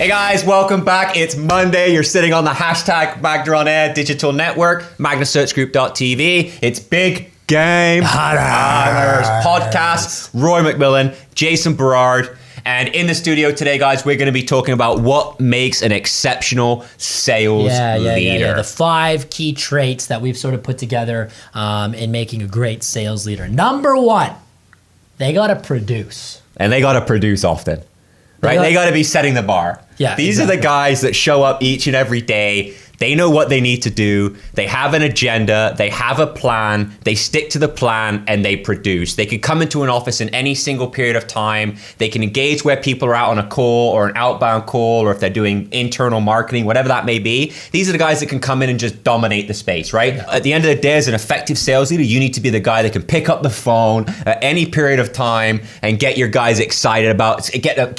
Hey guys, welcome back. It's Monday. You're sitting on the hashtag MagnaOnAir digital network, MagnaSearchGroup.tv. It's big game podcast. Rory McMillan, Jason Berard. And in the studio today, guys, we're going to be talking about what makes an exceptional sales leader. The 5 key traits that we've sort of put together in making a great sales leader. Number 1, they got to produce. And they got to produce often, right? They got to be setting the bar. Yeah, These are the guys that show up each and every day. They know what they need to do. They have an agenda. They have a plan. They stick to the plan and they produce. They can come into an office in any single period of time. They can engage where people are out on a call or an outbound call, or if they're doing internal marketing, whatever that may be. These are the guys that can come in and just dominate the space, right? Yeah. At the end of the day, as an effective sales leader, you need to be the guy that can pick up the phone at any period of time and get your guys excited about,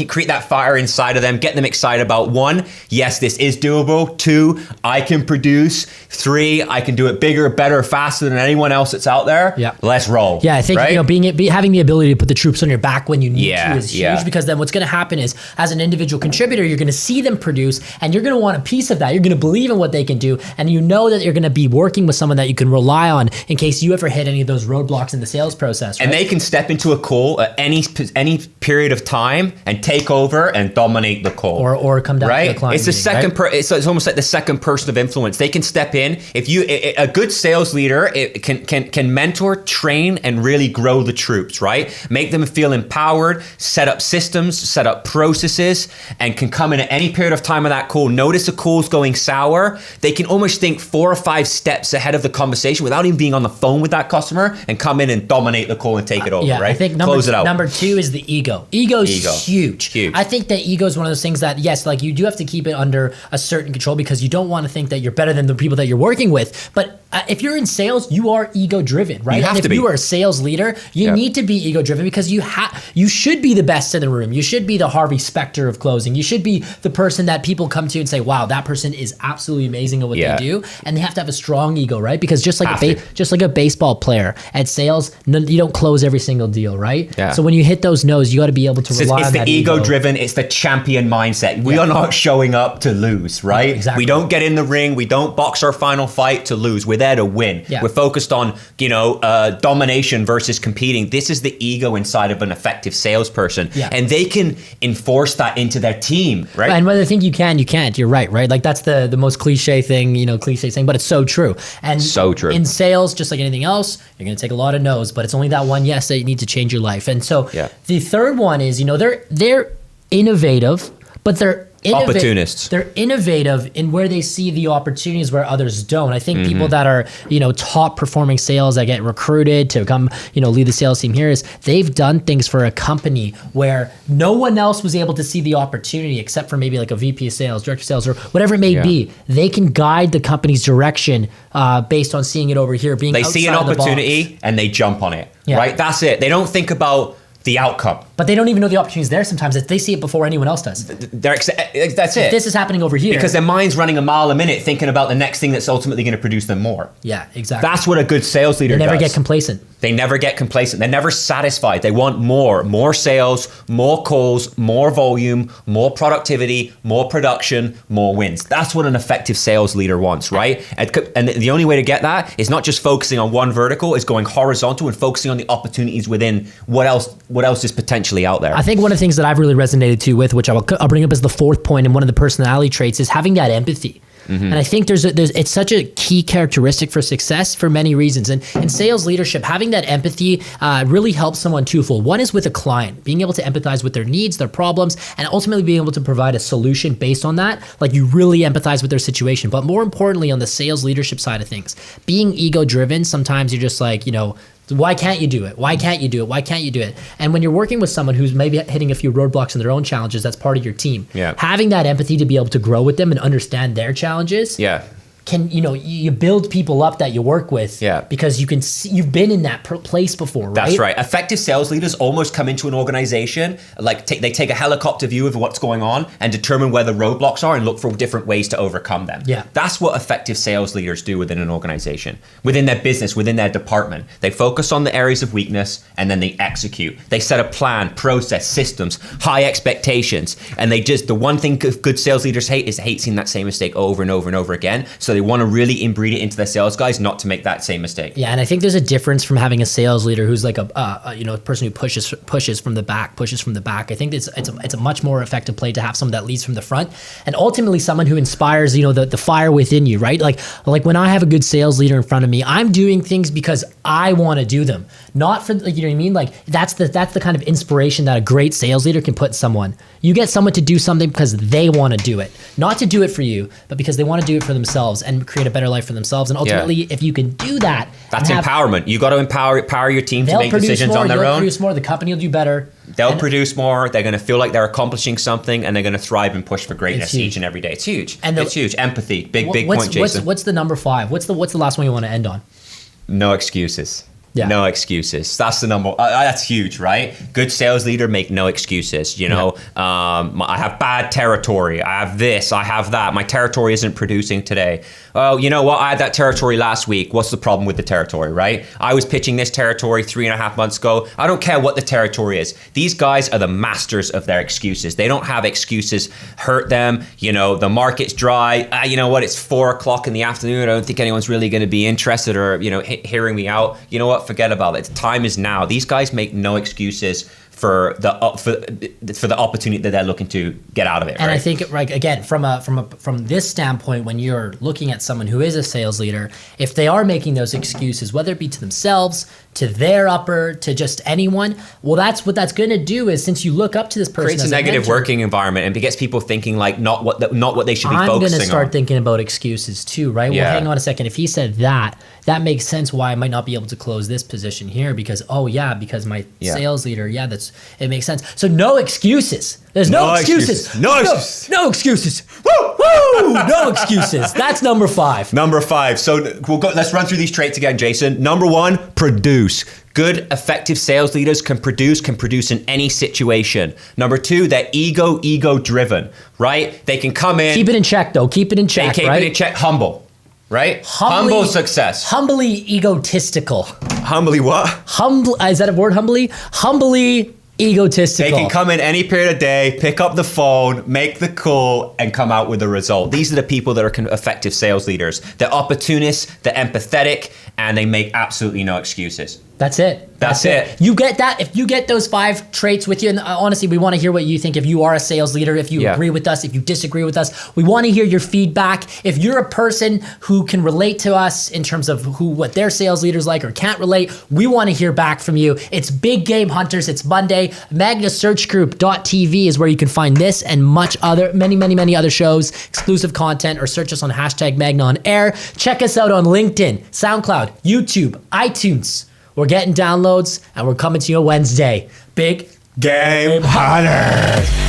create that fire inside of them, get them excited about 1, yes, this is doable. 2, I can produce. 3, I can do it bigger, better, faster than anyone else that's out there. Yeah. Let's roll. Yeah, I think right? Having the ability to put the troops on your back when you need to is huge, Yeah. because then what's going to happen is, as an individual contributor, you're going to see them produce and you're going to want a piece of that. You're going to believe in what they can do, and you know that you're going to be working with someone that you can rely on in case you ever hit any of those roadblocks in the sales process. Right? And they can step into a call at any period of time and take over and dominate the call, or come down to the client. It's the second. It's almost like the second person of influence. They can step in. If you, a good sales leader, can mentor, train, and really grow the troops. Right, make them feel empowered. Set up systems, set up processes, and can come in at any period of time of that call. Notice a call's going sour. They can almost think 4 or 5 steps ahead of the conversation without even being on the phone with that customer, and come in and dominate the call and take it over. Yeah, right. I think Close it out. Number 2 is the ego. Ego's huge. I think that ego is one of those things that, yes, like you do have to keep it under a certain control, because you don't want to think that you're better than the people that you're working with. But if you're in sales, you are ego driven, right? You have to be. If you are a sales leader, you need to be ego driven, because you should be the best in the room. You should be the Harvey Specter of closing. You should be the person that people come to and say, wow, that person is absolutely amazing at what they do. And they have to have a strong ego, right? Because just like a baseball player at sales, you don't close every single deal, right? Yeah. So when you hit those no's, you got to be able to rely on that. It's the ego driven. It's the champion mindset. We are not showing up to lose, right? Exactly. We don't get in the ring. We don't box our final fight to lose. We're there to win. Yeah. We're focused on, domination versus competing. This is the ego inside of an effective salesperson, and they can enforce that into their team, right? And whether they think you can, you can't. You're right? Like that's the most cliche thing, cliche thing, but it's so true. And so true. In sales, just like anything else, you're going to take a lot of no's, but it's only that one yes that you need to change your life. And so the third one is, they're innovative, but they're opportunists. They're innovative in where they see the opportunities where others don't. I think people that are, top performing sales that get recruited to come, lead the sales team here, is they've done things for a company where no one else was able to see the opportunity except for maybe like a VP of sales, director of sales, or whatever it may be. They can guide the company's direction based on seeing it over here. They see an opportunity and they jump on it, right? That's it. They don't think about the outcome. But they don't even know the opportunity is there sometimes. They see it before anyone else does. That's it. This is happening over here. Because their mind's running a mile a minute thinking about the next thing that's ultimately going to produce them more. Yeah, exactly. That's what a good sales leader does. They never get complacent. They never get complacent. They're never satisfied. They want more sales, more calls, more volume, more productivity, more production, more wins. That's what an effective sales leader wants, right? And the only way to get that is not just focusing on one vertical, is going horizontal and focusing on the opportunities within what else is potentially out there. I think one of the things that I've really resonated to with, which I'll bring up as the 4th point, and one of the personality traits, is having that empathy. And I think it's such a key characteristic for success for many reasons. And in sales leadership, having that empathy really helps someone twofold. One is with a client, being able to empathize with their needs, their problems, and ultimately being able to provide a solution based on that. Like, you really empathize with their situation. But more importantly, on the sales leadership side of things, being ego driven, sometimes you're just like, why can't you do it? Why can't you do it? Why can't you do it? And when you're working with someone who's maybe hitting a few roadblocks in their own challenges, that's part of your team. Having that empathy to be able to grow with them and understand their challenges can, you build people up that you work with because you can see, you've been in that place before, right? That's right. Effective sales leaders almost come into an organization, like they take a helicopter view of what's going on and determine where the roadblocks are and look for different ways to overcome them. Yeah. That's what effective sales leaders do within an organization, within their business, within their department. They focus on the areas of weakness and then they execute. They set a plan, process, systems, high expectations. And the one thing good sales leaders hate is seeing that same mistake over and over and over again. So they want to really inbreed it into their sales guys not to make that same mistake. Yeah, and I think there's a difference from having a sales leader who's like a person who pushes from the back. I think it's a much more effective play to have someone that leads from the front, and ultimately someone who inspires the fire within you, right? Like when I have a good sales leader in front of me, I'm doing things because I want to do them, not for, you know what I mean? Like that's the kind of inspiration that a great sales leader can put in someone. You get someone to do something because they want to do it, not to do it for you, but because they want to do it for themselves and create a better life for themselves. And ultimately, if you can do that, that's empowerment. You got to empower your team to make decisions on their own. They'll produce more. The company will do better. They'll produce more. They're going to feel like they're accomplishing something, and they're going to thrive and push for greatness each and every day. It's huge. It's huge. Empathy, big point, Jason. What's the number 5? What's the last one you want to end on? No excuses. Yeah. No excuses. That's the number. That's huge, right? Good sales leader make no excuses. I have bad territory. I have this. I have that. My territory isn't producing today. Oh, you know what? I had that territory last week. What's the problem with the territory, right? I was pitching this territory 3.5 months ago. I don't care what the territory is. These guys are the masters of their excuses. They don't have excuses hurt them. The market's dry. You know what? It's 4:00 in the afternoon. I don't think anyone's really going to be interested or hearing me out. You know what? Forget about it. The time is now. These guys make no excuses for the opportunity that they're looking to get out of it. And right? I think, again, from this standpoint, when you're looking at someone who is a sales leader, if they are making those excuses, whether it be to themselves, to their upper, to just anyone, well, that's what that's going to do is, since you look up to this person, creates a negative working environment and it gets people thinking like not what they should be focusing on. I'm going to start thinking about excuses too, right? Yeah. Well, hang on a second. If he said that makes sense why I might not be able to close this position here because my sales leader, it makes sense. So no excuses. There's no excuses. No excuses. Woo! Woo! No excuses. That's number 5. Number 5. So let's run through these traits again, Jason. Number 1, produce. Good, effective sales leaders can produce in any situation. Number 2, they're ego driven, right? They can come in. Keep it in check, though. Keep it in check, Keep it in check. Humble. Right? Humble success. Humbly egotistical. Humbly what? Is that a word, humbly? Humbly egotistical. They can come in any period of day, pick up the phone, make the call, and come out with a result. These are the people that are effective sales leaders. They're opportunists, they're empathetic, and they make absolutely no excuses. That's it. That's it. You get that. If you get those 5 traits with you, and honestly, we want to hear what you think. If you are a sales leader, if you agree with us, if you disagree with us, we want to hear your feedback. If you're a person who can relate to us in terms of what their sales leaders like or can't relate, we want to hear back from you. It's Big Game Hunters. It's Monday. MagnaSearchGroup.tv is where you can find this and many other shows, exclusive content, or search us on #MagnaOnAir. Check us out on LinkedIn, SoundCloud, YouTube, iTunes. We're getting downloads, and we're coming to you Wednesday. Big Game Hunters.